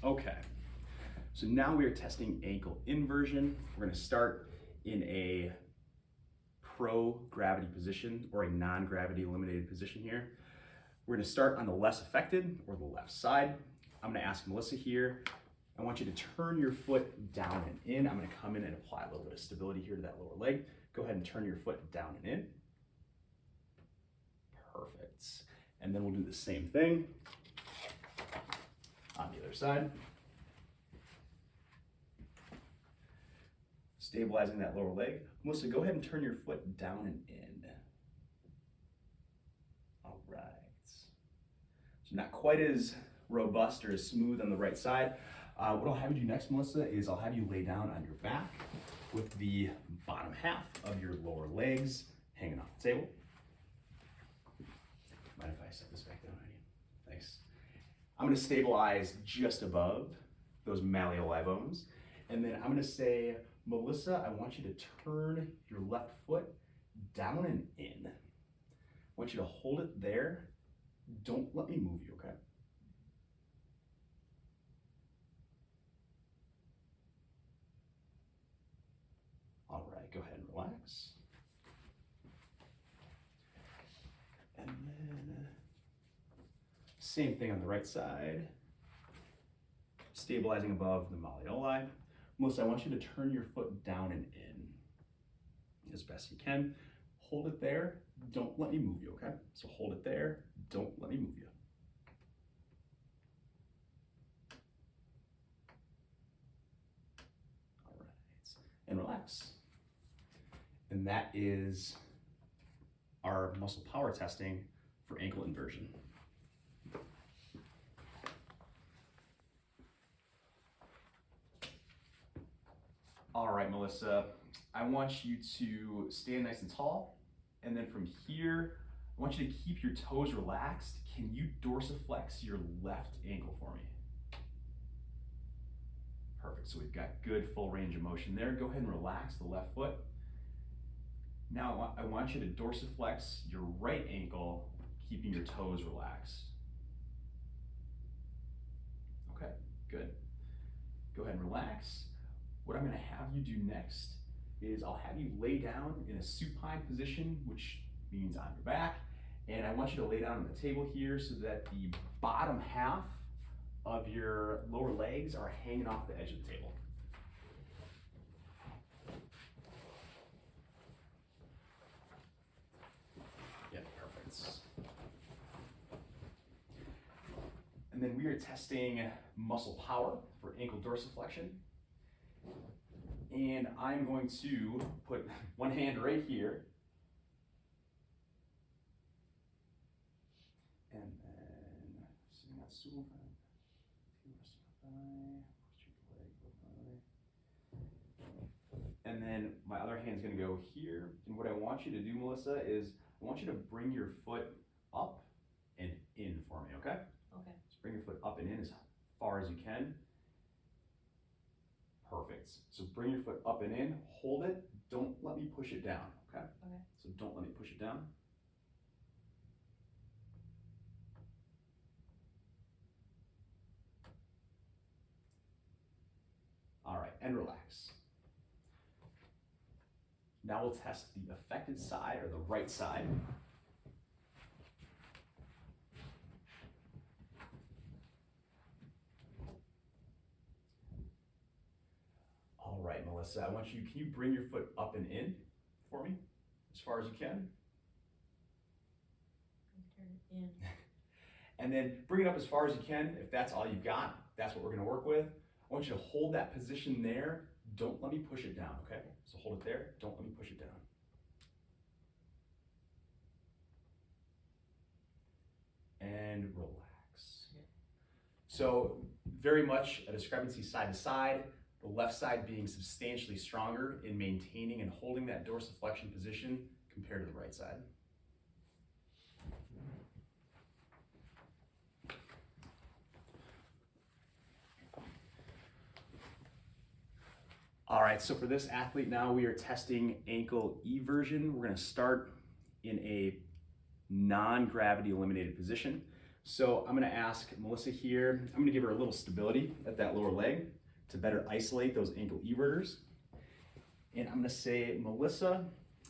Okay, so now we are testing ankle inversion. We're going to start in a pro-gravity position or a non-gravity eliminated position here. We're going to start on the less affected or the left side. I'm going to ask Melissa here, I want you to turn your foot down and in. I'm going to come in and apply a little bit of stability here to that lower leg. Go ahead and turn your foot down and in. Perfect. And then we'll do the same thing on the other side. Stabilizing that lower leg. Melissa, go ahead and turn your foot down and in. All right. So not quite as robust or as smooth on the right side. What I'll have you do next, Melissa, is I'll have you lay down on your back with the bottom half of your lower legs hanging off the table. Mind if I set this back down on you? Thanks. I'm going to stabilize just above those malleoli bones. And then I'm going to say, Melissa, I want you to turn your left foot down and in. I want you to hold it there. Don't let me move you, okay? All right, go ahead and relax. And then same thing on the right side. Stabilizing above the malleoli. Melissa, I want you to turn your foot down and in as best you can. Hold it there. Don't let me move you, okay? So hold it there. Don't let me move you. All right. And relax. And that is our muscle power testing for ankle inversion. All right, Melissa, I want you to stand nice and tall. And then from here, I want you to keep your toes relaxed. Can you dorsiflex your left ankle for me? Perfect, so we've got good full range of motion there. Go ahead and relax the left foot. Now I want you to dorsiflex your right ankle, keeping your toes relaxed. Okay, good. Go ahead and relax. What I'm going to have you do next is I'll have you lay down in a supine position, which means on your back, and I want you to lay down on the table here so that the bottom half of your lower legs are hanging off the edge of the table. Yeah, perfect. And then we are testing muscle power for ankle dorsiflexion. And I'm going to put one hand right here. And then sitting that stool, and then my other hand's gonna go here. And what I want you to do, Melissa, is I want you to bring your foot up and in for me, okay? Okay. Just bring your foot up and in as far as you can. Perfect. So bring your foot up and in, hold it, don't let me push it down, okay? Okay. So don't let me push it down. All right, and relax. Now we'll test the affected side or the right side. All right, Melissa, I want you, can you bring your foot up and in for me as far as you can? Turn it in. And then bring it up as far as you can. If that's all you've got, that's what we're gonna work with. I want you to hold that position there. Don't let me push it down, okay? So hold it there, don't let me push it down. And relax. Yeah. So very much a discrepancy side to side. The left side being substantially stronger in maintaining and holding that dorsiflexion position compared to the right side. All right, so for this athlete now, we are testing ankle eversion. We're gonna start in a non-gravity eliminated position. So I'm gonna ask Melissa here, I'm gonna give her a little stability at that lower leg to better isolate those ankle everters. And I'm gonna say, Melissa,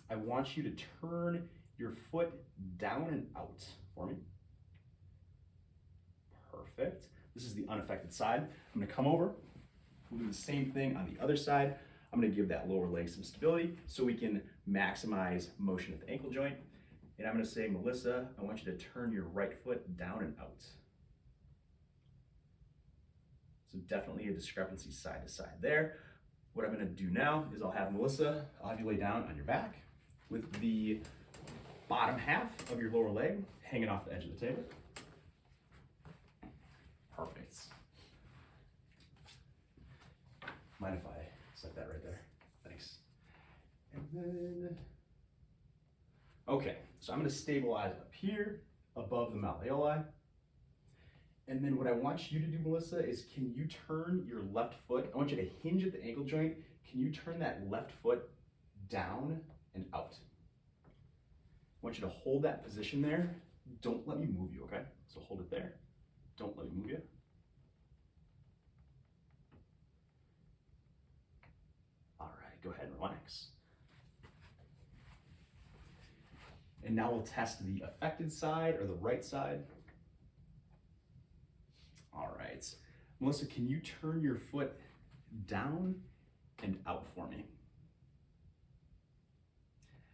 I want you to turn your foot down and out for me. Perfect. This is the unaffected side. I'm gonna come over, we'll do the same thing on the other side. I'm gonna give that lower leg some stability so we can maximize motion at the ankle joint. And I'm gonna say, Melissa, I want you to turn your right foot down and out. So definitely a discrepancy side to side there. What I'm gonna do now is I'll have you lay down on your back with the bottom half of your lower leg hanging off the edge of the table. Perfect. Mind if I set that right there? Thanks. And then, okay, so I'm gonna stabilize up here above the malleoli. And then what I want you to do, Melissa, is can you turn your left foot, I want you to hinge at the ankle joint. Can you turn that left foot down and out? I want you to hold that position there. Don't let me move you, okay? So hold it there. Don't let me move you. All right, go ahead and relax. And now we'll test the affected side or the right side. All right, Melissa, can you turn your foot down and out for me?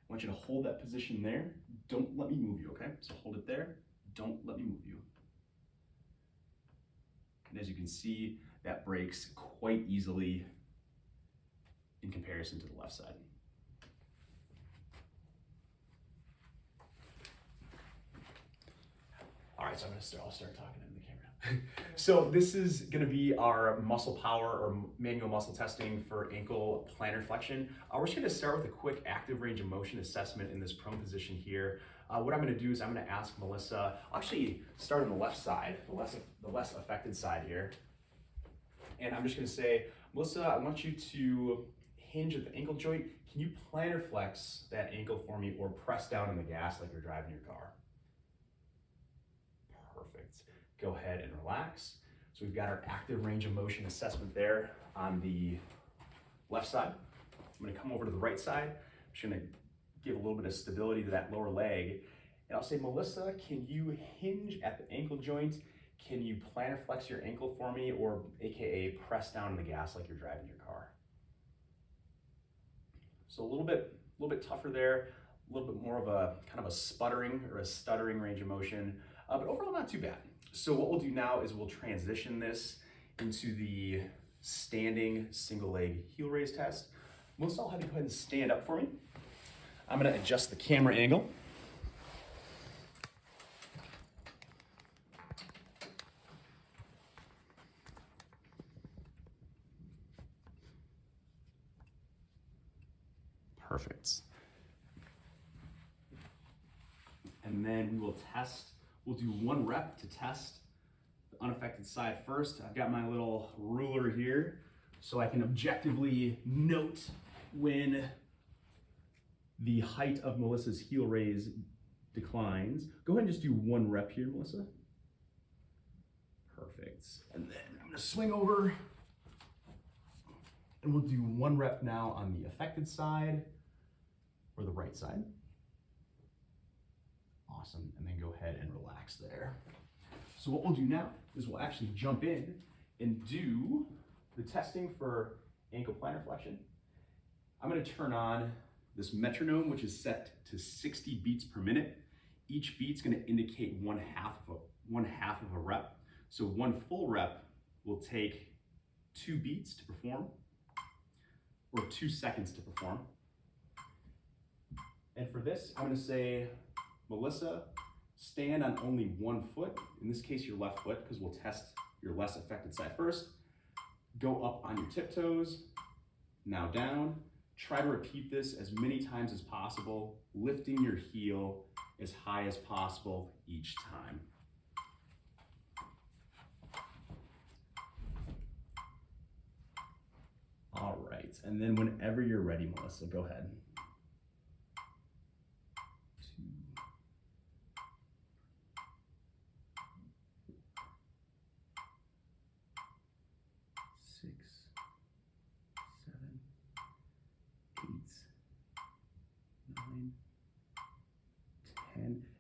I want you to hold that position there. Don't let me move you, okay? So hold it there. Don't let me move you. And as you can see, that breaks quite easily in comparison to the left side. All right, so I'll start talking into the camera. So this is gonna be our muscle power or manual muscle testing for ankle plantar flexion. We're just gonna start with a quick active range of motion assessment in this prone position here. What I'm gonna do is I'm gonna ask Melissa, I'll actually start on the left side, the less affected side here. And I'm just gonna say, Melissa, I want you to hinge at the ankle joint. Can you plantar flex that ankle for me or press down on the gas like you're driving your car? Perfect. Go ahead and relax. So we've got our active range of motion assessment there on the left side. I'm gonna come over to the right side. I'm just gonna give a little bit of stability to that lower leg. And I'll say, Melissa, can you hinge at the ankle joint? Can you plantar flex your ankle for me or AKA press down on the gas like you're driving your car? So a little bit tougher there, a little bit more of a kind of a sputtering or a stuttering range of motion, but overall not too bad. So what we'll do now is we'll transition this into the standing single leg heel raise test. Melissa, I'll have you go ahead and stand up for me. I'm gonna adjust the camera angle. Perfect. And then we will test, we'll do 1 rep to test the unaffected side first. I've got my little ruler here so I can objectively note when the height of Melissa's heel raise declines. Go ahead and just do 1 rep here, Melissa. Perfect. And then I'm gonna swing over and we'll do 1 rep now on the affected side or the right side. Awesome, and then go ahead and relax there. So what we'll do now is we'll actually jump in and do the testing for ankle plantar flexion. I'm gonna turn on this metronome, which is set to 60 beats per minute. Each beat's gonna indicate one half of a rep. So 1 full rep will take 2 beats to perform, or 2 seconds to perform. And for this, I'm gonna say, Melissa, stand on only 1 foot, in this case your left foot, because we'll test your less affected side first. Go up on your tiptoes, now down. Try to repeat this as many times as possible, lifting your heel as high as possible each time. All right, and then whenever you're ready, Melissa, go ahead. 2,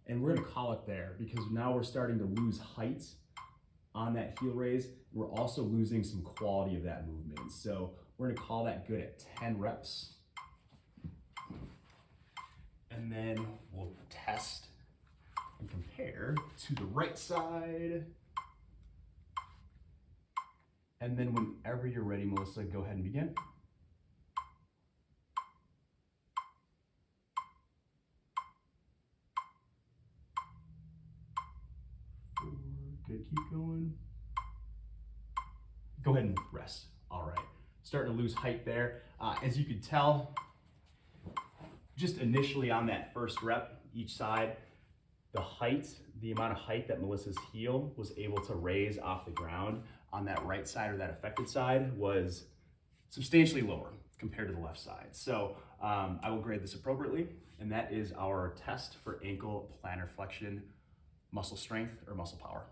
And we're gonna call it there because now we're starting to lose height on that heel raise. We're also losing some quality of that movement. So we're gonna call that good at 10 reps. And then we'll test and compare to the right side. And then whenever you're ready, Melissa, go ahead and begin. 4, good, keep going. Go ahead and rest. All right, starting to lose height there. As you could tell, just initially on that first rep, each side, the amount of height that Melissa's heel was able to raise off the ground on that right side or that affected side was substantially lower compared to the left side. So I will grade this appropriately, and that is our test for ankle plantar flexion muscle strength or muscle power.